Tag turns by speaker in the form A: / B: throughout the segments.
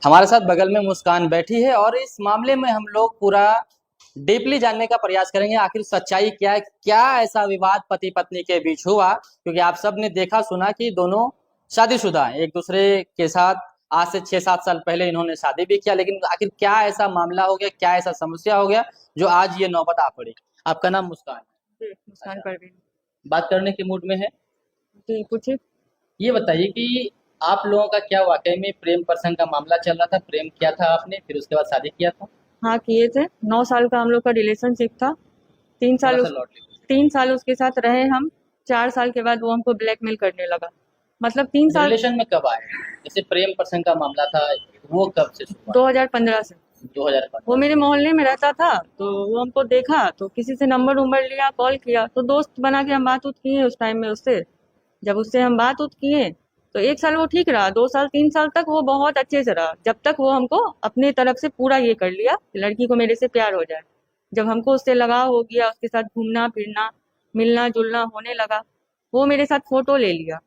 A: हमारे साथ बगल में मुस्कान बैठी है और इस मामले में हम लोग पूरा डीपली जानने का प्रयास करेंगे आखिर सच्चाई क्या है, क्या ऐसा विवाद पति पत्नी के बीच हुआ। क्योंकि आप सब ने देखा सुना कि दोनों शादीशुदा हैं, एक दूसरे के साथ आज से 6-7 साल पहले इन्होंने शादी भी किया, लेकिन आखिर क्या ऐसा मामला हो गया, क्या ऐसा समस्या हो गया जो आज ये नौबत आ पड़ी। आपका नाम मुस्कान है?
B: जी, मुस्कान
A: अच्छा,
B: परवीन।
A: बात करने के मूड में है।
B: जी, पूछिए।
A: ये बताइए कि आप लोगों का क्या वाकई में प्रेम प्रसंग का मामला चल रहा था, प्रेम किया था आपने फिर उसके बाद शादी किया था?
B: हाँ, किए थे। 9 साल का हम लोग का रिलेशनशिप था। 3
A: थोड़ा
B: साल
A: सा
B: उस
A: लौट लीजिए।
B: 3 साल उसके साथ रहे हम। 4 साल के बाद वो हमको ब्लैकमेल करने लगा। मतलब 3 साल
A: रिलेशन में कब आए? जैसे प्रेम प्रसंग का मामला था, वो कब से शुरू हुआ?
B: 2015 से। वो
A: 2015
B: मेरे
A: से।
B: मोहल्ले में रहता था, तो वो हमको देखा तो किसी से नंबर-वंबर लिया, कॉल किया, तो दोस्त बना के हम बात-वूत किए उस टाइम में उससे। जब उससे हम बात-वूत किए, तो 1 साल वो ठीक रहा, 2 साल 3 साल तक वो बहुत अच्छे से रहा। जब तक वो हमको अपने तरफ से पूरा ये कर लिया कि लड़की को मेरे से प्यार हो जाए। जब हमको उससे लगाव हो गया, उसके साथ घूमना-फिरना, मिलना-जुलना होने लगा, वो मेरे साथ फ़ोटो ले लिया।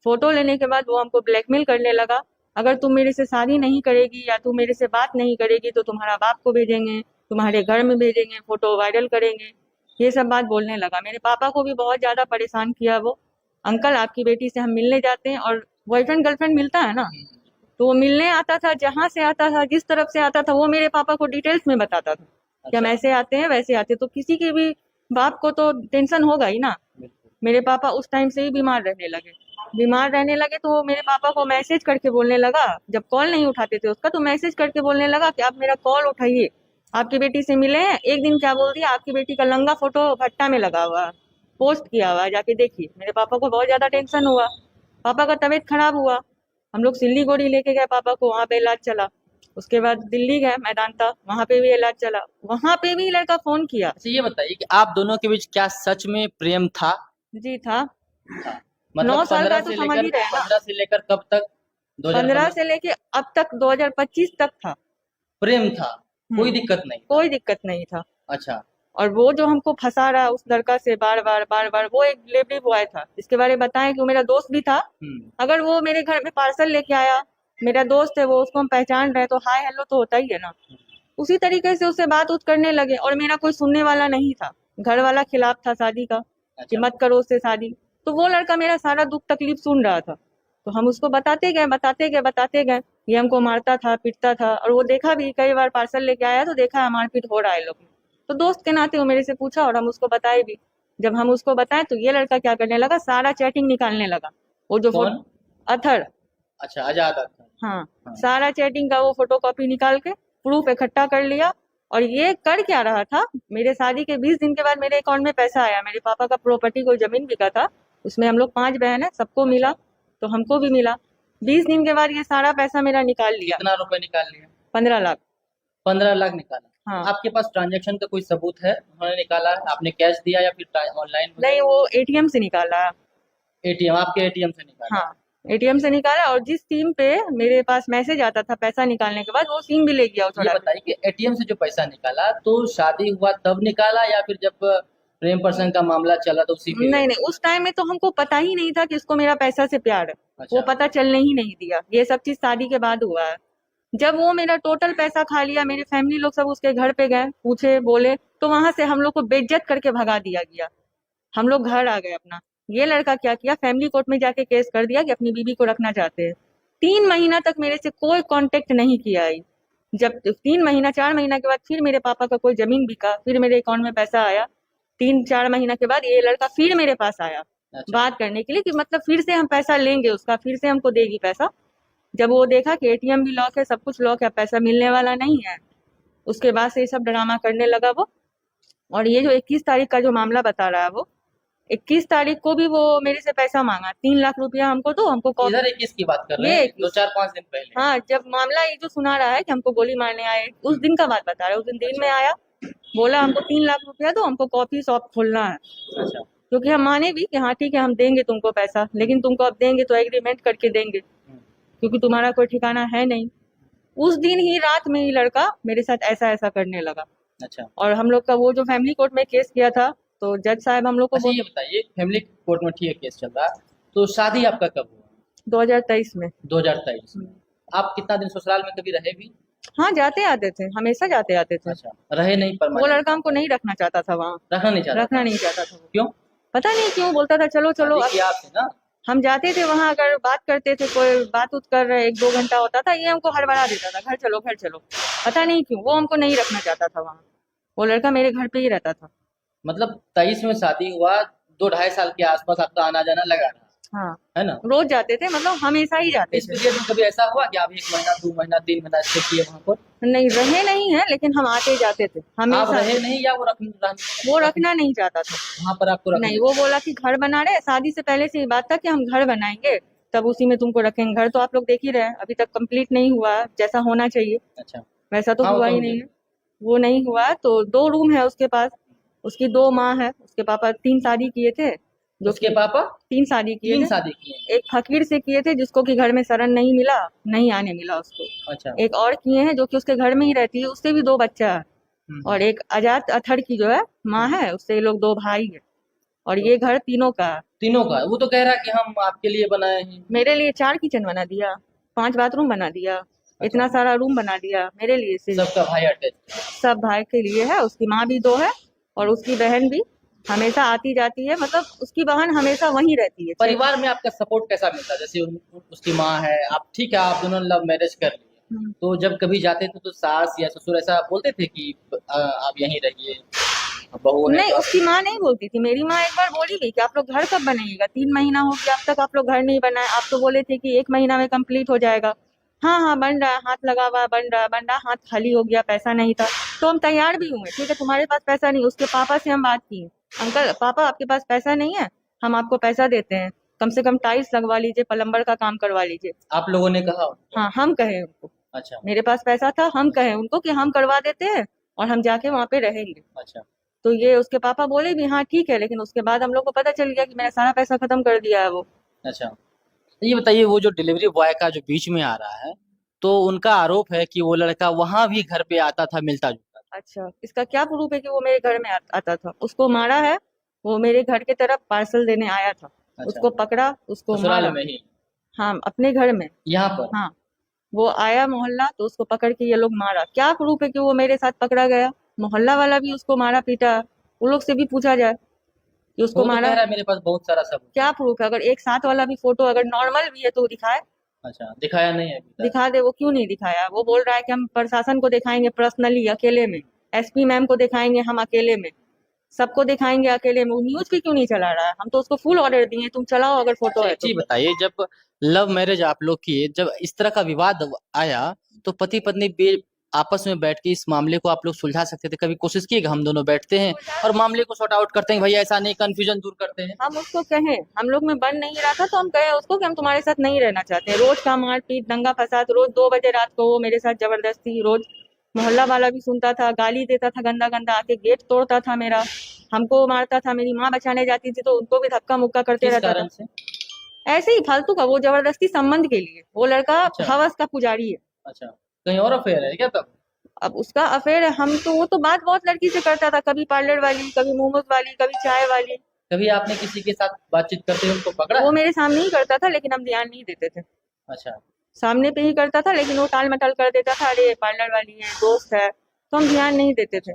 B: फ़ोटो लेने के बाद वो हमको ब्लैकमेल करने लगा, अगर तुम मेरे से शादी नहीं करेगी या तुम मेरे से बात नहीं करेगी तो तुम्हारा बाप को भेजेंगे, तुम्हारे घर में भेजेंगे, फ़ोटो वायरल करेंगे। ये सब बात बोलने लगा। मेरे पापा को भी बहुत ज़्यादा परेशान किया वो। अंकल आपकी बेटी से हम मिलने जाते हैं, और बॉयफ्रेंड गर्लफ्रेंड मिलता है ना, तो वो मिलने आता था, जहाँ से आता था, जिस तरफ से आता था, वो मेरे पापा को डिटेल्स में बताता था कि हम
A: अच्छा।
B: ऐसे आते हैं वैसे आते हैं। तो किसी के भी बाप को तो टेंशन होगा ही ना।
A: बिल्कुल।
B: मेरे पापा उस टाइम से ही बीमार रहने लगे, तो वो मेरे पापा को मैसेज करके बोलने लगा, जब कॉल नहीं उठाते थे उसका, तो मैसेज करके बोलने लगा कि आप मेरा कॉल उठाइए, आपकी बेटी से मिले हैं। एक दिन क्या बोल दिया, आपकी बेटी का नंगा फोटो भट्टा में लगा हुआ है, पोस्ट किया हुआ है, जाके देखिए। मेरे पापा को बहुत ज्यादा टेंशन हुआ, पापा का तबीयत खराब हुआ। हम लोग सिल्लीगुड़ी लेके गए पापा को, वहां पे इलाज चला। उसके बाद दिल्ली गए मैदांता, वहां पे भी इलाज चला। वहां पे भी लड़का फोन किया।
A: अच्छा, ये बताइए कि आप दोनों के बीच क्या सच में प्रेम था?
B: जी था।
A: था।
B: नौ
A: मतलब
B: साल का
A: 15
B: तो
A: से
B: समझ
A: लेकर
B: ही रहे ना।
A: 15 से लेकर कब तक?
B: 15
A: 2015
B: से लेके अब तक 2025 तक था।
A: प्रेम था, कोई
B: हम्म।
A: दिक्कत नहीं था।
B: कोई दिक्कत नहीं था।
A: अच्छा।
B: और वो जो हमको फंसा रहा उस लड़का से बार बार बार बार, वो एक डिलीवरी बॉय था, इसके बारे में बताएं कि वो मेरा दोस्त भी था।
A: हम्म।
B: अगर वो मेरे घर में पार्सल लेके आया, मेरा दोस्त है वो, उसको हम पहचान रहे, तो हाय हेलो तो होता ही है ना। उसी तरीके से उससे बात उत करने लगे, और मेरा कोई सुनने वाला नहीं था। घर वाला खिलाफ था शादी का, कि
A: अच्छा।
B: मत करो उससे शादी। तो वो लड़का मेरा सारा दुख तकलीफ सुन रहा था, तो हम उसको बताते गए बताते गए बताते गए। ये हमको मारता था पीटता था, और वो देखा भी, कई बार पार्सल लेके आया तो देखा है मारपीट हो रहा है लोग में। तो दोस्त के नाते वो मेरे से पूछा, और हम उसको बताए भी। जब हम उसको बताए तो ये लड़का क्या करने लगा, सारा चैटिंग निकालने लगा। वो जो
A: कौन?
B: अथर।
A: अच्छा, आजाद अख्तर।
B: हाँ।
A: हाँ।
B: सारा चैटिंग का वो फोटो कॉपी निकाल के प्रूफ इकट्ठा कर लिया। और ये कर क्या रहा था, मेरे शादी के 20 दिन के बाद मेरे अकाउंट में पैसा आया। मेरे पापा का प्रॉपर्टी, कोई जमीन बिका था, उसमें हम लोग 5 बहन है, सबको मिला,
A: अच्छा,
B: तो हमको भी मिला। 20 दिन के बाद ये सारा पैसा मेरा निकाल लिया।
A: कितना रुपए निकाल लिया?
B: 15 लाख।
A: 15 लाख निकाला।
B: हाँ।
A: आपके पास ट्रांजैक्शन का कोई सबूत है, उन्होंने निकाला है, आपने कैश दिया या फिर ऑनलाइन
B: नहीं,
A: वगैरह?
B: वो एटीएम से निकाला।
A: एटीएम, आपके एटीएम से निकाला
B: हाँ,
A: है?
B: एटीएम से निकाला, और जिस सिम पे मेरे पास मैसेज आता था पैसा निकालने के बाद, वो सिम भी ले गया वो
A: ये
B: चुरा के।
A: बताइए कि एटीएम से जो पैसा निकाला तो शादी हुआ तब निकाला या फिर जब प्रेम प्रसंग का मामला चला तो उसी
B: नहीं
A: पीरियड?
B: नहीं, उस टाइम में तो हमको पता ही नहीं था कि इसको मेरा पैसा से प्यार है। वो
A: अच्छा।
B: पता चलने ही नहीं दिया, ये सब चीज शादी के बाद हुआ है। जब वो मेरा टोटल पैसा खा लिया, मेरे फैमिली लोग सब उसके घर पे गए, पूछे बोले, तो वहां से हम लोग को बेइज्जत करके भगा दिया गया। हम लोग घर आ गए अपना। ये लड़का क्या किया, फैमिली कोर्ट में जाके केस कर दिया कि अपनी बीवी को रखना चाहते हैं। 3 महीना तक मेरे से कोई कांटेक्ट नहीं किया है। जब 3 महीना 4 महीना के बाद फिर मेरे पापा का कोई जमीन बिका, फिर मेरे अकाउंट में पैसा आया। 3-4 महीना के बाद ये लड़का फिर मेरे पास आया,
A: अच्छा।
B: बात करने के लिए, कि मतलब फिर से हम पैसा लेंगे उसका, फिर से हमको देगी पैसा। जब वो देखा कि एटीएम भी लॉक है, सब कुछ लॉक है, पैसा मिलने वाला नहीं है, उसके बाद से ये सब ड्रामा करने लगा वो। और ये जो 21 तारीख का जो मामला बता रहा है वो, 21 तारीख को भी वो मेरे से पैसा मांगा, 3 लाख रुपया हमको दो, हमको
A: इधर
B: कॉपी।
A: 21 की बात कर रहे
B: ये
A: हैं, दो
B: 21।
A: चार 5 दिन पहले?
B: हाँ, जब मामला ये जो सुना रहा है कि हमको गोली मारने आए, उस
A: हम्म।
B: दिन का बात बता रहा है। उस दिन दिन में
A: अच्छा।
B: आया, बोला हमको 3 लाख रुपया दो, हमको कॉफी शॉप खोलना है।
A: अच्छा।
B: क्योंकि हम माने भी कि हाँ ठीक है, हम देंगे तुमको पैसा, लेकिन तुमको अब देंगे तो एग्रीमेंट करके देंगे,
A: हम्म।
B: क्योंकि तुम्हारा कोई ठिकाना है नहीं। उस दिन ही रात में ही लड़का मेरे साथ ऐसा ऐसा करने लगा।
A: अच्छा।
B: और हम लोग का वो जो फैमिली कोर्ट में केस किया था, तो जज साहब हम लोग को
A: अच्छा, ये बताइए फैमिली कोर्ट में ठीक है केस चल रहा है, तो शादी आपका कब हुआ?
B: 2023 में।
A: 2023 में। आप कितना दिन ससुराल में कभी रहे भी?
B: हाँ, जाते आते थे, हमेशा जाते आते थे।
A: अच्छा, रहे नहीं
B: वो
A: परमानेंट?
B: लड़का हमको नहीं रखना चाहता था वहाँ,
A: रखना नहीं चाहता
B: रखना
A: था?
B: नहीं चाहता था वो।
A: क्यों?
B: पता नहीं क्यों, बोलता था चलो चलो।
A: शादी
B: अब
A: किया आपसे ना?
B: हम जाते थे वहां, अगर बात करते थे, कोई बात उत कर रहे, 1-2 घंटा होता था, ये हमको हड़बड़ा देता था, घर चलो घर चलो। पता नहीं क्यों वो हमको नहीं रखना चाहता था वहाँ। वो लड़का मेरे घर पे ही रहता था।
A: मतलब 23 में शादी हुआ, 2 ढाई साल के आसपास आपका आना जाना लगा रहा,
B: हाँ,
A: है ना?
B: रोज जाते थे, मतलब हमेशा ही जाते
A: इस
B: थे।
A: पीरियड में कभी ऐसा हुआ कि आप 1 महीना 2 महीना 3 महीना स्टे किए वहां पर?
B: नहीं रहे नहीं है, लेकिन हम आते जाते थे
A: आप
B: हमेशा।
A: रहे नहीं या वो
B: वो रखना नहीं चाहता था।
A: वहां पर आपको रखने?
B: नहीं, वो बोला कि घर बना रहे, शादी से पहले से ही बात था कि हम घर बनाएंगे, तब उसी में तुमको रखेंगे। घर तो आप लोग देख ही रहे हैं, अभी तक कंप्लीट नहीं हुआ जैसा होना चाहिए,
A: अच्छा।
B: वैसा तो
A: हाँ, वो
B: हुआ
A: तो
B: ही
A: मुझे।
B: नहीं है। वो नहीं हुआ तो 2 रूम है उसके पास। उसकी 2 माँ है, उसके पापा 3 शादी किए थे, जो
A: उसके
B: कि
A: पापा
B: 3 शादी किए
A: 3
B: थे।
A: शादी किए?
B: एक फकीर से किए थे, जिसको कि घर में शरण नहीं मिला, नहीं आने मिला उसको।
A: अच्छा।
B: एक और किए हैं जो कि उसके घर में ही रहती है, उससे भी 2 बच्चा है। और एक आजाद अथर की जो है माँ है, उससे ये लोग 2 भाई है। और
A: तो
B: ये घर तीनों का है।
A: तीनों का? वो तो कह रहा है कि हम आपके लिए बनाए हैं।
B: मेरे लिए 4 किचन बना दिया, 5 बाथरूम बना दिया,
A: अच्छा।
B: इतना सारा रूम बना दिया मेरे लिए सिर्फ।
A: सबका भाई अटैच?
B: सब भाई के लिए है, उसकी माँ भी 2 है, और उसकी बहन भी हमेशा आती जाती है, मतलब उसकी बहन हमेशा वहीं रहती है।
A: परिवार में आपका सपोर्ट कैसा मिलता है? जैसे उसकी माँ है, आप ठीक है, आप दोनों लव मैरिज कर लिए,
B: हम्म।
A: तो जब कभी जाते थे तो सास या ससुर ऐसा बोलते थे कि आप यहीं रहिए, बहू है
B: नहीं,
A: तो आप?
B: उसकी माँ नहीं बोलती थी। मेरी माँ एक बार बोली भी कि आप लोग घर कब बनाइएगा, 3 महीना हो गया अब तक आप लोग घर नहीं बनाए, आप तो बोले थे कि 1 महीना में कंप्लीट हो जाएगा। हाँ हाँ, बन रहा है, हाथ लगा हुआ है, बन रहा है बन रहा है, हाथ खाली हो गया, पैसा नहीं था। तो हम तैयार भी हुए, ठीक है तुम्हारे पास पैसा नहीं, उसके पापा से हम बात की, अंकल पापा आपके पास पैसा नहीं है, हम आपको पैसा देते हैं, कम से कम टाइल्स लगवा लीजिए, प्लम्बर का काम करवा लीजिए।
A: आप लोगों ने कहा उनको?
B: हाँ, हम कहे उनको,
A: अच्छा।
B: मेरे पास पैसा था, हम कहे उनको कि हम करवा देते हैं और हम जाके वहां पे रहेंगे।
A: अच्छा।
B: तो ये उसके पापा बोले भी हाँ ठीक है, लेकिन उसके बाद हम लोग को पता चल गया कि मैंने सारा पैसा खत्म कर दिया है वो।
A: अच्छा, तो ये बताइए, वो जो डिलीवरी बॉय का जो बीच में आ रहा है, तो उनका आरोप है कि वो लड़का वहां भी घर पे आता था, मिलता जुलता था।
B: अच्छा, इसका क्या प्रूफ है कि वो मेरे घर में आता था? उसको मारा है, वो मेरे घर की तरफ पार्सल देने आया था,
A: अच्छा।
B: उसको पकड़ा, उसको
A: ससुराल
B: मारा।
A: में ही?
B: हाँ, अपने घर में।
A: यहाँ पर?
B: हाँ, वो आया मोहल्ला तो उसको पकड़ के ये लोग मारा। क्या प्रूफ है कि वो मेरे साथ पकड़ा गया? मोहल्ला वाला भी उसको मारा पीटा, उन लोग से भी पूछा जाए कि उसको
A: वो तो कह
B: मारा।
A: रहा है मेरे पास बहुत सारा सबूत
B: क्या प्रूफ है? अगर एक साथ वाला भी फोटो अगर नॉर्मल भी है तो दिखाए।
A: है। अच्छा, दिखाया नहीं है अभी तक?
B: दिखा दे, वो क्यों नहीं दिखाया? वो बोल रहा है कि हम प्रशासन को दिखाएंगे पर्सनली अकेले में, एसपी मैम को दिखाएंगे हम अकेले में, सबको दिखाएंगे अकेले में। वो न्यूज भी क्यों नहीं चला रहा है? हम तो उसको फुल ऑर्डर दिए, तुम चलाओ अगर फोटो
A: अच्छा,
B: है
A: एक
B: तो।
A: चीज बताइए, जब लव मैरिज आप लोग किए, जब इस तरह का विवाद आया, तो पति पत्नी आपस में बैठ के इस मामले को आप लोग सुलझा सकते थे? कभी कोशिश किए कि हम दोनों बैठते हैं और मामले को सॉर्ट आउट करते हैं, भाई ऐसा नहीं, कंफ्यूजन दूर करते हैं?
B: हम उसको कहें, हम लोग में बन नहीं रहा था तो हम कहे उसको कि हम तुम्हारे साथ नहीं रहना चाहते हैं। रोज का मारपीट दंगा फसाद, रोज 2 बजे रात को वो मेरे साथ जबरदस्ती, रोज मोहल्ला वाला भी सुनता था, गाली देता था गंदा गंदा, आके गेट तोड़ता था मेरा, हमको मारता था। मेरी माँ बचाने जाती थी तो उनको भी धक्का मुक्का करते
A: किस
B: रहता था।
A: कारण से?
B: ऐसे ही फालतू का, वो जबरदस्ती संबंध के लिए। वो लड़का
A: अच्छा।
B: हवस का पुजारी है।
A: अच्छा, कहीं और अफेयर है क्या तब?
B: अब उसका अफेयर है, हम तो, वो तो बात बहुत लड़की से करता था, कभी पार्लर वाली, कभी मोमोज वाली, कभी चाय वाली।
A: कभी आपने किसी के साथ बातचीत करते हुए उनको पकड़ा
B: वो
A: है?
B: मेरे सामने ही करता था, लेकिन हम ध्यान नहीं देते थे।
A: अच्छा।
B: सामने पे ही करता था, लेकिन वो टाल मटाल कर देता था, अरे पार्लर वाली है, दोस्त है, तो हम ध्यान नहीं देते थे,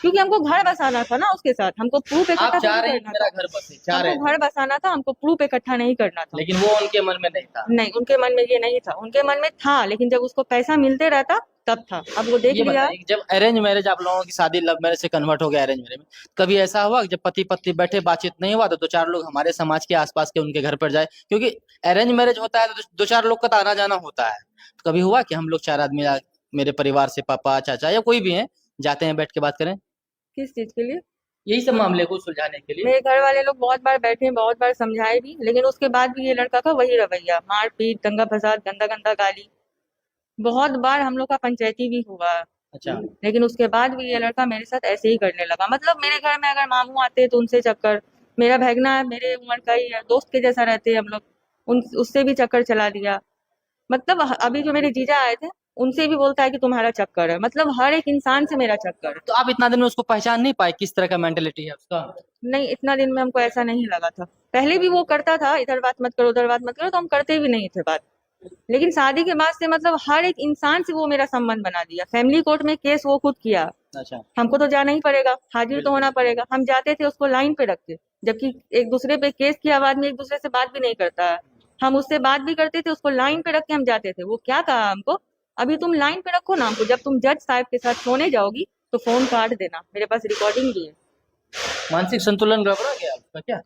B: क्योंकि हमको घर बसाना था ना उसके साथ, हमको प्रूफ
A: आप
B: इकट्ठा
A: चाह
B: थोड़ी
A: रहे हैं कि
B: करना
A: मेरा
B: था।
A: घर बसे, चाह रहे
B: हमको
A: थे,
B: घर बसाना था, हमको प्रूफ इकट्ठा नहीं करना था।
A: लेकिन वो उनके मन में नहीं था?
B: नहीं, उनके मन में ये नहीं था, उनके मन में था, लेकिन जब उसको पैसा मिलते रहता तब था। अब वो देख
A: ये
B: लिया।
A: बताइए, जब अरेंज मैरिज आप लोगों की शादी लव मैरिज से कन्वर्ट हो गया अरेंज मैरिज में, कभी ऐसा हुआ कि जब पति पत्नी बैठे बातचीत नहीं हुआ तो 2 4 लोग हमारे समाज के आसपास के उनके घर पर जाए? क्योंकि अरेंज मैरिज होता है तो 2 4 लोग का तो आना जाना होता है, तो कभी हुआ कि हम लोग 4 आदमी मेरे परिवार से पापा चाचा या कोई भी है, जाते हैं बैठ के बात करें?
B: किस चीज के लिए?
A: यही सब मामले को सुलझाने के लिए?
B: मेरे घर वाले लोग बहुत बार बैठे, बहुत बार समझाए भी, लेकिन उसके बाद भी ये लड़का का वही रवैया, मारपीट दंगा फसाद गंदा गंदा गाली। बहुत बार हम लोग का पंचायती भी हुआ,
A: अच्छा।
B: लेकिन उसके बाद भी ये लड़का मेरे साथ ऐसे ही करने लगा। मतलब मेरे घर में अगर मामू आते तो उनसे चक्कर, मेरा भैगना है मेरे उम्र का ही है, दोस्त के जैसा रहते हैं हम लोग, उन उससे भी चक्कर चला दिया। मतलब अभी जो मेरे जीजा आए थे, उनसे भी बोलता है कि तुम्हारा चक्कर है। मतलब हर एक इंसान से मेरा चक्कर है।
A: तो आप इतना दिन में उसको पहचान नहीं पाए, किस तरह का मेंटेलिटी है उसका?
B: नहीं, इतना दिन में हमको ऐसा नहीं लगा था। पहले भी वो करता था, इधर बात मत करो उधर बात मत करो, तो हम करते भी नहीं थे बात। लेकिन शादी के बाद से मतलब हर एक इंसान से वो मेरा संबंध बना दिया। फैमिली कोर्ट में केस वो खुद किया,
A: अच्छा।
B: हमको तो जाना ही पड़ेगा, हाजिर तो
A: बिल्कुल।
B: होना पड़ेगा। हम जाते थे उसको लाइन पे रख के, जबकि एक दूसरे पे केस किया आदमी एक दूसरे से बात भी नहीं करता है। हम उससे बात भी करते थे, उसको लाइन पे रख के हम जाते थे। वो क्या कहा हमको, अभी तुम लाइन पे रखो ना हमको, जब तुम जज साहब के साथ सोने जाओगी तो फोन काट देना। मेरे पास रिकॉर्डिंग भी है।
A: मानसिक संतुलन गड़बड़ा गया आपका क्या?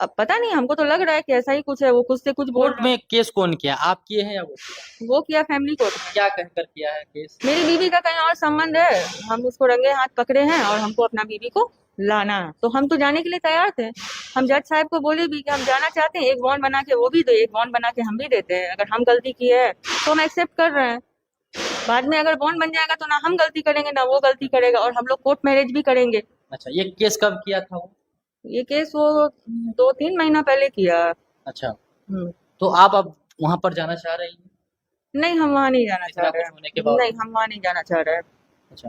B: अब पता नहीं, हमको तो लग रहा है कि ऐसा ही कुछ है, वो खुद से कुछ बोल
A: कोर्ट
B: रहा है।
A: में केस कौन किया, आप किए हैं या वो किया?
B: वो किया फैमिली कोर्ट में।
A: क्या कहकर किया है केस?
B: मेरी बीवी का कहीं और संबंध है, हम उसको रंगे हाथ पकड़े हैं और हमको अपना बीवी को लाना है। तो हम तो जाने के लिए तैयार थे। हम जज साहब को बोले भी कि हम जाना चाहते हैं, एक बॉन्ड बना के वो भी दो, एक बॉन्ड बना के हम भी देते हैं। अगर हम गलती की है तो हम एक्सेप्ट कर रहे हैं। बाद में अगर बॉन्ड बन जाएगा तो ना हम गलती करेंगे ना वो गलती करेगा, और हम लोग कोर्ट मैरिज भी करेंगे।
A: अच्छा, ये केस कब किया था वो?
B: ये केस वो 2-3 महीना पहले किया।
A: अच्छा,
B: हम्म।
A: तो आप अब वहां पर जाना चाह रही हैं?
B: नहीं, हम वहाँ नहीं जाना चाह
A: इतना
B: रहे
A: कुछ होने के
B: हैं। नहीं,
A: बावजूद?
B: हम वहाँ नहीं जाना चाह रहे हैं।
A: अच्छा,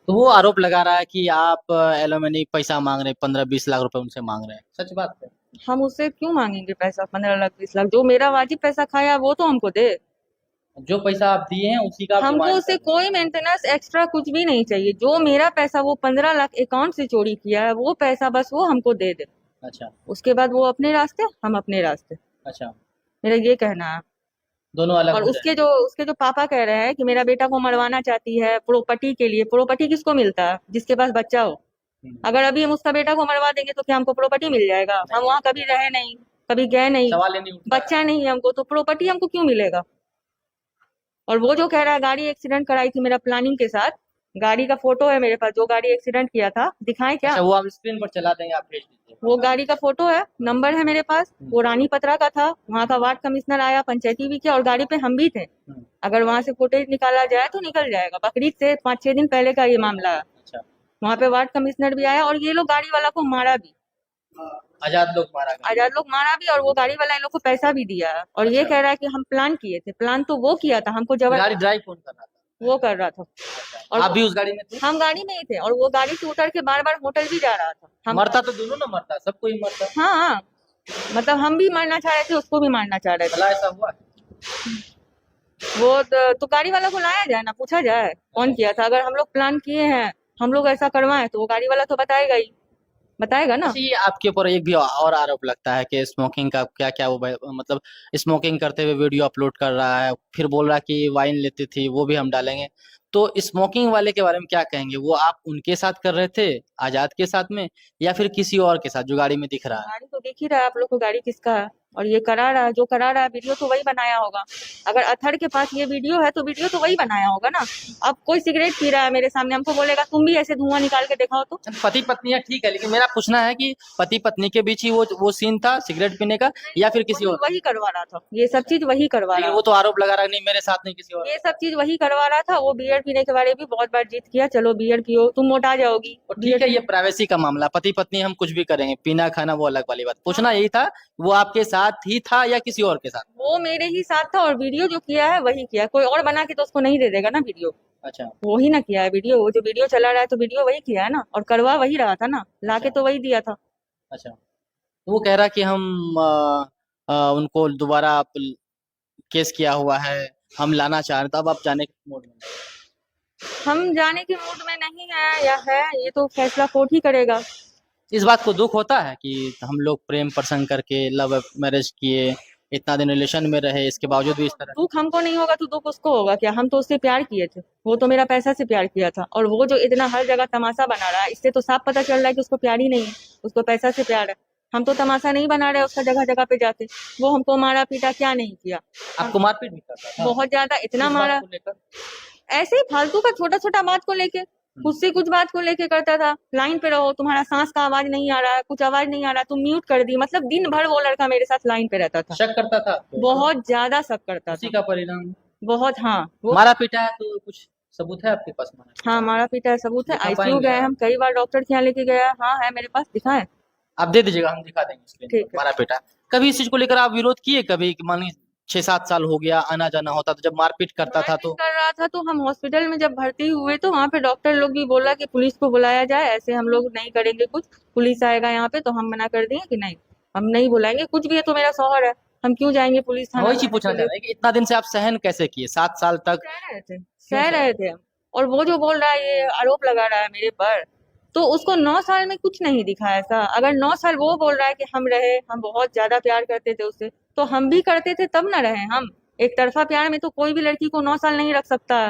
A: तो वो आरोप लगा रहा है कि आप एलोमनी पैसा मांग रहे हैं, 15-20 लाख रुपए उनसे मांग रहे हैं, सच बात है?
B: हम उससे क्यों मांगेंगे पैसा, 15 लाख 20 लाख? जो मेरा वाजिब पैसा खाया वो तो हमको दे।
A: जो पैसा आप दिए हैं उसी का आप
B: हमको
A: डिमांड
B: उससे
A: कर रहे
B: कोई मेंटेनेंस एक्स्ट्रा कुछ भी नहीं चाहिए। जो मेरा पैसा वो 15 लाख अकाउंट से चोरी किया है, वो पैसा बस वो हमको दे दे।
A: हैं। अच्छा।
B: उसके बाद वो अपने रास्ते, हम अपने रास्ते।
A: अच्छा,
B: मेरा ये कहना है।
A: दोनों अलग
B: और
A: हो
B: उसके
A: जाए।
B: जो उसके जो पापा कह रहे हैं कि मेरा बेटा को मरवाना चाहती है प्रॉपर्टी के लिए। प्रॉपर्टी किसको मिलता है? जिसके पास बच्चा हो। अगर अभी हम उसका बेटा को मरवा देंगे तो क्या हमको प्रॉपर्टी मिल जाएगा? हम
A: नहीं,
B: वहाँ कभी रहे नहीं, कभी गए नहीं,
A: सवाल ही नहीं उठता है।
B: बच्चा नहीं है हमको, तो प्रॉपर्टी हमको क्यों मिलेगा? और वो जो कह रहा है गाड़ी एक्सीडेंट कराई थी मेरा प्लानिंग के साथ, गाड़ी का फोटो है मेरे पास, जो गाड़ी एक्सीडेंट किया था। दिखाएं क्या?
A: अच्छा, वो आप स्क्रीन पर चला देंगे, आप भेज दीजिए।
B: वो गाड़ी का फोटो है, नंबर है मेरे पास। वो रानी पतरा का था, वहाँ का वार्ड कमिश्नर आया, पंचायती भी किया, और गाड़ी पे हम भी थे।
A: हम्म।
B: अगर वहां से फुटेज निकाला जाए तो निकल जाएगा। बकरीद से 5-6 दिन पहले का ये मामला है।
A: अच्छा,
B: वहां पे वार्ड कमिश्नर भी आया, और ये लोग गाड़ी वाला को मारा भी।
A: आजाद लोग मारा गया।
B: आजाद लोग मारा भी, और वो गाड़ी वाला इन लोग को पैसा भी दिया है। और ये
A: अच्छा।
B: कह रहा है कि हम प्लान किए थे। प्लान तो वो किया था, हमको जबर
A: गाड़ी ड्राइव कौन कर रहा था?
B: वो कर रहा था। और
A: आप भी उस गाड़ी में थे?
B: हम गाड़ी में ही थे, और वो गाड़ी से उतर के बार बार होटल भी जा रहा था। हम
A: मरता तो दोनों ना मरता, सबको ही मरता।
B: हाँ, मतलब हम भी मारना चाह रहे थे, उसको भी मारना चाह रहे थे।
A: भला ऐसा हुआ?
B: वो तो गाड़ी वाला को लाया जाए ना, पूछा जाए कौन किया था। अगर हम लोग प्लान किए हैं, हम लोग ऐसा करवाएं, तो वो गाड़ी वाला तो बताएगा ही, बताएगा ना।
A: अच्छा, ये आपके ऊपर एक भी और आरोप लगता है कि स्मोकिंग का क्या क्या वो मतलब स्मोकिंग करते हुए वीडियो अपलोड कर रहा है, फिर बोल रहा है कि वाइन लेती थी, वो भी हम डालेंगे। तो स्मोकिंग वाले के बारे में क्या कहेंगे? वो आप उनके साथ कर रहे थे, आजाद के साथ में, या फिर किसी और के साथ जो गाड़ी में दिख रहा है?
B: गाड़ी तो दिख ही रहा है आप लोग को, गाड़ी किसका है। और ये करा रहा है, जो करा रहा है वीडियो तो वही बनाया होगा। अगर अथर के पास ये वीडियो है तो वीडियो तो वही बनाया होगा ना। अब कोई सिगरेट पी रहा है मेरे सामने, हमको बोलेगा तुम भी ऐसे धुआं निकाल के दिखाओ तो।
A: पति पत्नी है, ठीक है, लेकिन मेरा पूछना है कि पति पत्नी के बीच ही वो सीन था सिगरेट पीने का, या फिर किसी और?
B: वही करवा रहा था, ये सब चीज वही करवा
A: लेकिन
B: रहा
A: वो
B: था।
A: तो आरोप लगा रहा है, नहीं मेरे साथ नहीं किसी और।
B: ये सब चीज वही करवा रहा था। वो बियर पीने के बारे में भी बहुत बार जीत किया, चलो बियर पियो तुम मोटा जाओगी।
A: और ठीक है, ये प्राइवेसी का मामला, पति पत्नी हम कुछ भी करेंगे, पीना खाना वो अलग वाली बात। पूछना यही था, वो आपके साथ ही था या किसी और के साथ?
B: वो मेरे ही साथ था, और वीडियो जो किया है वही किया है। कोई और बना के तो उसको नहीं दे देगा ना वीडियो।
A: अच्छा।
B: वो ही ना किया है वीडियो, वो जो वीडियो चला रहा है तो वीडियो वही किया है ना, और करवा वही रहा था ना, लाके तो वही दिया था।
A: अच्छा, तो वो कह रहा कि हम उनको दोबारा केस किया हुआ है, हम लाना चाह रहे, तो अब आप जाने के मूड में नहीं?
B: हम जाने के मूड में नहीं है या है, ये तो फैसला कोर्ट ही करेगा।
A: इस बात को दुख होता है कि हम लोग प्रेम प्रसंग करके लव मैरिज किए, इतना दिन रिलेशन में रहे, इसके बावजूद भी इस तरह?
B: दुख हमको नहीं होगा तो दुख उसको होगा क्या? हम तो उससे प्यार किए थे, वो तो मेरा पैसा से प्यार किया था। और वो जो इतना हर जगह तमाशा बना रहा है, इससे तो साफ पता चल रहा है कि उसको प्यार ही नहीं है, उसको पैसा से प्यार है। हम तो तमाशा नहीं बना रहे उसका जगह जगह पे जाके। वो हमको मारा पीटा क्या नहीं किया।
A: आपको मारपीट भी करता था?
B: बहुत ज्यादा, इतना
A: किस बात
B: मारा।
A: को लेकर?
B: ऐसे ही फालतू का छोटा छोटा बात को लेके, खुद से कुछ बात को लेके करता था। लाइन पे रहो, तुम्हारा सांस का आवाज नहीं आ रहा है, कुछ आवाज नहीं आ रहा, तुम म्यूट कर दी। मतलब दिन भर वो लड़का मेरे साथ लाइन पे रहता था।
A: शक करता था आपको?
B: बहुत ज्यादा सब करता
A: उसी
B: था,
A: का परिणाम?
B: बहुत। हाँ, वो
A: मारा पीटा है तो कुछ सबूत है आपके पास? मारा
B: हाँ, मारा पीटा है, सबूत है।
A: दिखा
B: आईसीयू
A: पाएंगे
B: गए
A: आप?
B: हम, कई बार डॉक्टर के यहाँ लेके गया। हाँ है मेरे पास, दिखाएं?
A: आप दे दीजिएगा, हम दिखा देंगे स्क्रीन
B: ठीक
A: पर।
B: है।
A: मारा पीटा कभी इस चीज को लेकर आप विरोध किए कभी कि मान लीजिए 6-7 साल हो गया, आना जाना होता तो जब मारपीट करता था
B: मारपीट
A: तो?
B: कर रहा था तो हम हॉस्पिटल में जब भर्ती हुए तो वहाँ पे डॉक्टर लोग भी बोला कि पुलिस को बुलाया जाए, ऐसे हम लोग नहीं करेंगे कुछ, पुलिस आएगा यहाँ पे। तो हम मना कर दिए कि नहीं, हम नहीं बुलाएंगे। कुछ भी है तो मेरा शौहर है, हम क्यों जाएंगे पुलिस थाना?
A: वही चीज पूछना चाह रहे हैं कि इतना दिन से आप सहन कैसे किए, 7 साल तक?
B: सह रहे थे,
A: क्यों
B: सह
A: सह
B: रहे थे हम। और वो जो बोल रहा है, ये आरोप लगा रहा है मेरे पर, तो उसको 9 साल में कुछ नहीं दिखा ऐसा। अगर 9 साल वो बोल रहा है कि हम रहे, हम बहुत ज्यादा प्यार करते थे उससे, तो हम भी करते थे तब ना रहे हम। एक तरफा प्यार में तो कोई भी लड़की को 9 साल नहीं रख सकता,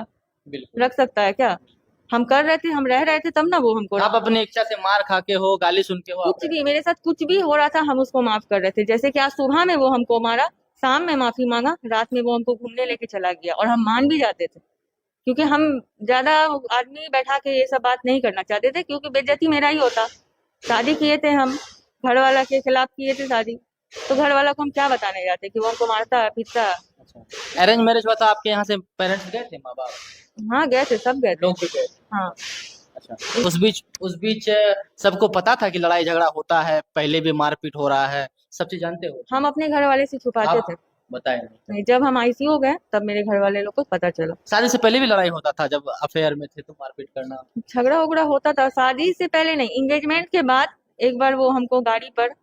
A: बिल्कुल।
B: रख सकता है क्या? हम कर रहे थे, हम रह रहे थे तब ना वो हमको
A: आप अपनी इच्छा से मार खा के हो, गाली सुन के हो, आप
B: कुछ भी मेरे साथ कुछ भी हो रहा था हम उसको माफ कर रहे थे। जैसे कि आज सुबह में वो हमको मारा, शाम में माफी मांगा, रात में वो हमको घूमने लेके चला गया, और हम मान भी जाते थे, क्योंकि हम ज्यादा आदमी बैठा के ये सब बात नहीं करना चाहते थे, क्योंकि बेइज्जती मेरा ही होता। शादी किए थे हम, घर वाला के खिलाफ किए थे शादी, तो घर वाला को हम क्या बताने जाते कि वो हमको मारता है पीटता है।
A: अच्छा, अरेंज मैरिज हुआ था आपके यहाँ से? पेरेंट्स गए थे, माँ बाप
B: हाँ गए थे, सब गए थे।
A: लोग भी गए थे?
B: हाँ
A: अच्छा, उस बीच सबको पता था कि लड़ाई झगड़ा होता है, पहले भी मारपीट हो रहा है, सब चीज जानते हो?
B: हम अपने घर वाले से छुपाते
A: आप
B: थे।
A: बताए नहीं?
B: नहीं, जब हम आईसीयू गए तब मेरे घर वाले लोग को पता चला।
A: शादी से पहले भी लड़ाई होता था? जब अफेयर में थे तो मारपीट करना?
B: झगड़ा उगड़ा होता था, शादी से पहले नहीं, एंगेजमेंट के बाद एक बार वो हमको गाड़ी पर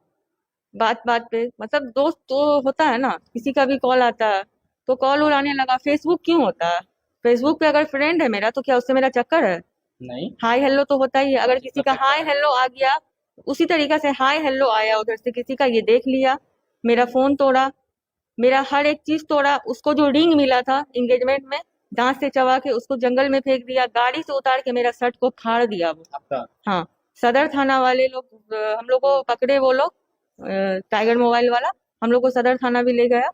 B: बात बात पे, मतलब दोस्त तो होता है ना, किसी का भी कॉल आता है तो कॉल उड़ाने लगा। फेसबुक क्यों होता है? फेसबुक पे अगर फ्रेंड है मेरा तो क्या उससे मेरा चक्कर है?
A: नहीं।
B: हाय हेलो तो होता ही है। अगर किसी का
A: सकता
B: हाय
A: है।
B: हेलो आ गया, उसी तरीका से हाय हेलो आया उधर से किसी का, ये देख लिया, मेरा फोन तोड़ा, मेरा हर एक चीज तोड़ा। उसको जो रिंग मिला था एंगेजमेंट में, दांत से चबा के उसको जंगल में फेंक दिया, गाड़ी से उतार के मेरा शर्ट को फाड़ दिया वो।
A: आपका?
B: हाँ, सदर थाना वाले लोग हम लोग को पकड़े, वो लोग टाइगर मोबाइल वाला हम लोग को सदर थाना भी ले गया।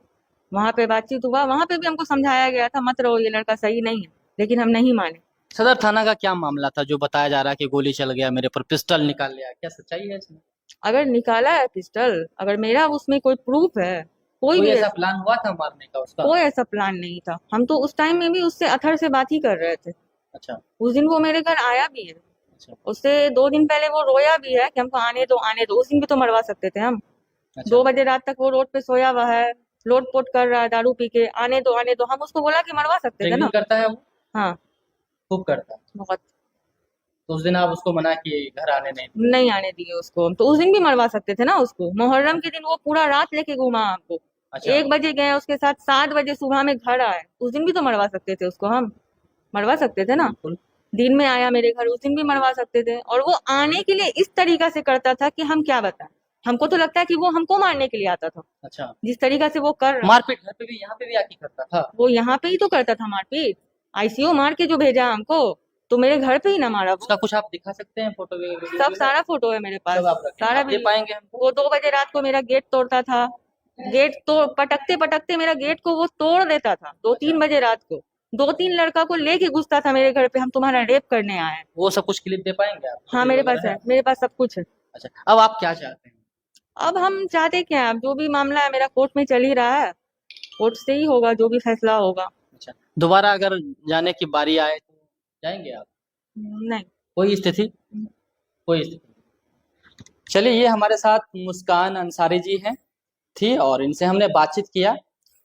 B: वहां पे बातचीत हुआ, वहां पे भी हमको समझाया गया था मत रहो, ये लड़का सही नहीं है, लेकिन हम नहीं माने।
A: सदर थाना का क्या मामला था जो बताया जा रहा है कि गोली चल गया, मेरे पर पिस्टल निकाल लिया, क्या सच्चाई है इसमें?
B: अगर निकाला है पिस्टल, अगर मेरा उसमें कोई प्रूफ है, कोई
A: कोई
B: भी
A: ऐसा प्लान हुआ था मारने का उसका?
B: कोई ऐसा प्लान नहीं था। हम तो उस टाइम में भी उससे अथर से बात ही कर रहे थे।
A: अच्छा।
B: उस दिन वो मेरे घर आया भी है,
A: अच्छा।
B: उससे 2 दिन पहले वो रोया भी है कि हमको आने दो आने दो। उस दिन भी तो मरवा सकते थे हम।
A: अच्छा।
B: 2 बजे रात तक वो रोड पे सोया हुआ है, लोट पोट कर रहा है दारू पी के, आने दो आने दो। हम उसको बोला कि मरवा सकते थे
A: ड्रिंकिंग
B: ना।
A: करता है वो?
B: हाँ,
A: खूब करता है?
B: बहुत।
A: तो उस दिन आप उसको मना किए, घर आने नहीं दिए?
B: नहीं आने दिए उसको हम, तो उस दिन भी मरवा सकते थे ना उसको। मुहर्रम के दिन वो पूरा रात लेके घूमा हमको,
A: अच्छा।
B: 1 बजे गए उसके साथ, 7 बजे सुबह में घर आए। उस दिन भी तो मरवा सकते थे उसको हम, मरवा सकते थे ना।
A: बिल्कुल।
B: दिन में आया मेरे घर, उस दिन भी मरवा सकते थे। और वो आने के लिए इस तरीका से करता था कि हम क्या बताएं। हमको तो लगता है कि वो हमको मारने के लिए आता था,
A: अच्छा।
B: जिस तरीका से वो कर रहा।
A: मारपीट घर पे भी, यहाँ पे भी आके करता था?
B: वो यहाँ पे ही तो करता था मारपीट, आईसीयू मार के जो भेजा हमको, तो मेरे घर पे ही ना मारा वो।
A: उसका कुछ आप दिखा सकते हैं फोटो वीडियो?
B: सब सारा फोटो है मेरे पास,
A: सब आप रखें,
B: सारा
A: आप दे
B: वीडियो।
A: पाएंगे हमको?
B: वो 2 बजे रात को मेरा गेट तोड़ता था, गेट तो पटकते पटकते मेरा गेट को वो तोड़ देता था। 2-3 बजे रात को 2-3 लड़का को लेके घुसता था मेरे घर पे, हम तुम्हारा रेप करने आए हैं।
A: वो सब कुछ क्लिप दे पाएंगे आप?
B: हाँ
A: वीडियो
B: मेरे पास
A: वगैरह
B: है, मेरे पास सब कुछ है।
A: अच्छा, अब आप क्या चाहते हैं?
B: अब हम चाहते क्या है, अब जो भी मामला है मेरा कोर्ट में चल ही रहा है, कोर्ट से ही होगा जो भी फैसला होगा।
A: अच्छा, दोबारा अगर जाने की बारी आए तो जाएंगे आप?
B: नहीं।
A: कोई स्थिति? कोई स्थिति? चलिए, ये हमारे साथ मुस्कान अंसारी जी हैं, थी, और इनसे हमने बातचीत किया,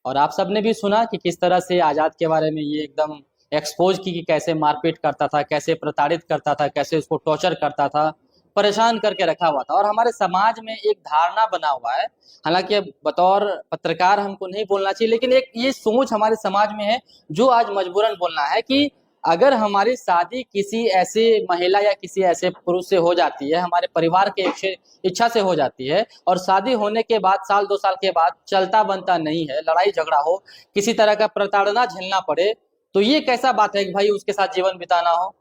A: और आप सबने भी सुना कि किस तरह से आज़ाद के बारे में ये एकदम एक्सपोज की कि कैसे मारपीट करता था, कैसे प्रताड़ित करता था, कैसे उसको टॉर्चर करता था, परेशान करके रखा हुआ था। और हमारे समाज में एक धारणा बना हुआ है, हालांकि बतौर पत्रकार हमको नहीं बोलना चाहिए, लेकिन एक ये सोच हमारे समाज में है जो आज मजबूरन बोलना है कि अगर हमारी शादी किसी ऐसे महिला या किसी ऐसे पुरुष से हो जाती है, हमारे परिवार के इच्छा से हो जाती है, और शादी होने के बाद 1-2 साल के बाद चलता बनता नहीं है, लड़ाई झगड़ा हो, किसी तरह का प्रताड़ना झेलना पड़े, तो ये कैसा बात है कि भाई उसके साथ जीवन बिताना हो?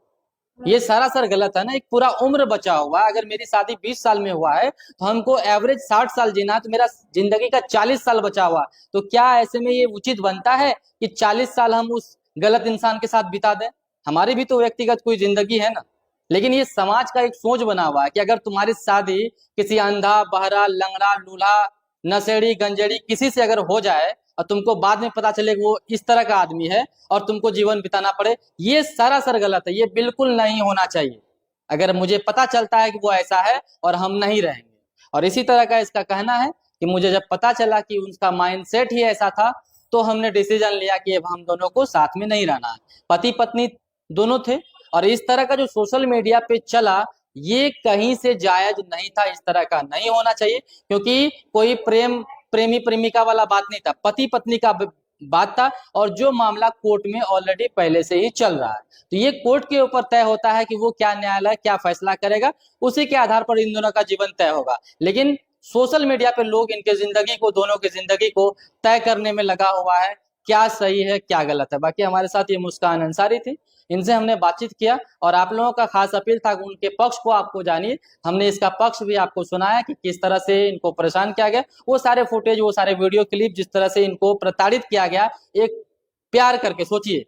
A: ये सरासर गलत है ना। एक पूरा उम्र बचा हुआ है। अगर मेरी शादी 20 साल में हुआ है तो हमको एवरेज 60 साल जीना है, तो मेरा जिंदगी का 40 साल बचा हुआ, तो क्या ऐसे में ये उचित बनता है कि 40 साल हम उस गलत इंसान के साथ बिता दें? हमारी भी तो व्यक्तिगत कोई जिंदगी है ना। लेकिन ये समाज का एक सोच बना हुआ है कि अगर तुम्हारी शादी किसी अंधा बहरा लंगड़ा लूल्हा नशेड़ी गंजेड़ी किसी से अगर हो जाए और तुमको बाद में पता चले कि वो इस तरह का आदमी है और तुमको जीवन बिताना पड़े, ये सरासर गलत है, ये बिल्कुल नहीं होना चाहिए। अगर मुझे पता चलता है कि वो ऐसा है और हम नहीं रहेंगे, और इसी तरह का इसका कहना है कि मुझे जब पता चला कि उसका माइंडसेट ही ऐसा था, तो हमने डिसीजन लिया कि अब हम दोनों को साथ में नहीं रहना है। पति पत्नी दोनों थे, और इस तरह का जो सोशल मीडिया पे चला, ये कहीं से जायज नहीं था, इस तरह का नहीं होना चाहिए। क्योंकि कोई प्रेम प्रेमी प्रेमिका वाला बात नहीं था, पति पत्नी का बात था, और जो मामला कोर्ट में ऑलरेडी पहले से ही चल रहा है। तो ये कोर्ट के ऊपर तय होता है कि वो क्या न्यायालय क्या फैसला करेगा, उसी के आधार पर इन दोनों का जीवन तय होगा। लेकिन सोशल मीडिया पे लोग इनके जिंदगी को, दोनों की जिंदगी को तय करने में लगा हुआ है, क्या सही है क्या गलत है। बाकी हमारे साथ ये मुस्कान अंसारी थी, इनसे हमने बातचीत किया और आप लोगों का खास अपील था कि उनके पक्ष को आपको जानिए। हमने इसका पक्ष भी आपको सुनाया कि किस तरह से इनको परेशान किया गया, वो सारे फुटेज, वो सारे वीडियो क्लिप, जिस तरह से इनको प्रताड़ित किया गया एक प्यार करके। सोचिए,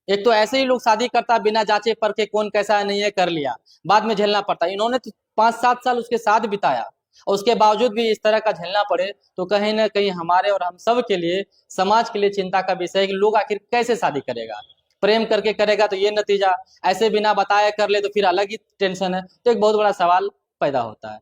A: एक तो ऐसे ही लोग शादी करता बिना जांचे परखे कौन कैसा है नहीं है कर लिया, बाद में झेलना पड़ता। इन्होंने तो 5-7 साल उसके साथ बिताया और उसके बावजूद भी इस तरह का झेलना पड़े, तो कहीं ना कहीं हमारे और हम सब के लिए, समाज के लिए चिंता का विषय है कि लोग आखिर कैसे शादी करेगा। प्रेम करके करेगा तो ये नतीजा, ऐसे बिना बताए कर ले तो फिर अलग ही टेंशन है। तो एक बहुत बड़ा सवाल पैदा होता है।